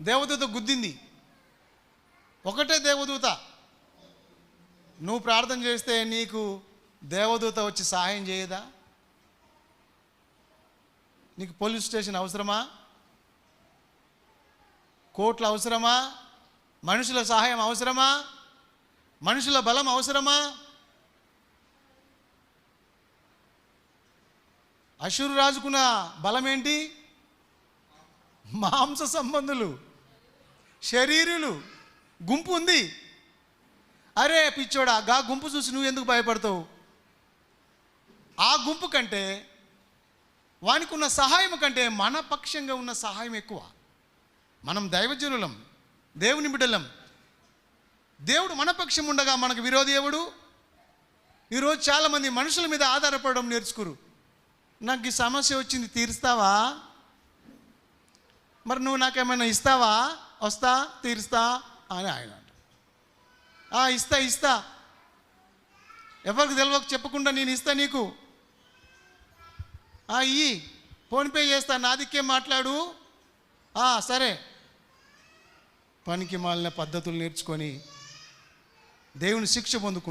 దేవదూత గుద్దింది. ఒకటే దేవదూత. నువ్వు ప్రార్థన చేస్తే నీకు దేవదూత వచ్చి సహాయం చేయదా? నీకు పోలీస్ స్టేషన్ అవసరమా? కోర్టులు అవసరమా? మనుషుల సహాయం అవసరమా? మనుషుల బలం అవసరమా? అషూరు రాజుకున్న బలం ఏంటి? మాంస సంబంధులు, శరీరులు, గుంపు ఉంది. అరే పిచ్చోడా, గా గుంపు చూసి నువ్వు ఎందుకు భయపడతావు? ఆ గుంపు కంటే, వానికి ఉన్న సహాయం కంటే మన పక్షంగా ఉన్న సహాయం ఎక్కువ. మనం దైవజనులం, దేవుని బిడ్డలం. దేవుడు మన పక్షం ఉండగా మనకు విరోధి ఎవడు? ఈరోజు చాలామంది మనుషుల మీద ఆధారపడడం నేర్చుకురు. నాకు ఈ సమస్య వచ్చింది, తీరుస్తావా? మరి నువ్వు నాకేమైనా ఇస్తావా? వస్తా, తీరుస్తా అని ఆయన అంట. ఇస్తా ఎవరికి తెలియక చెప్పకుండా నేను ఇస్తా నీకు. ఇయ్యి, ఫోన్పే చేస్తా, నా దిక్కే మాట్లాడు. సరే. పనికి మాలిన పద్ధతులు నేర్చుకొని దేవుని శిక్ష పొందుకుంటా.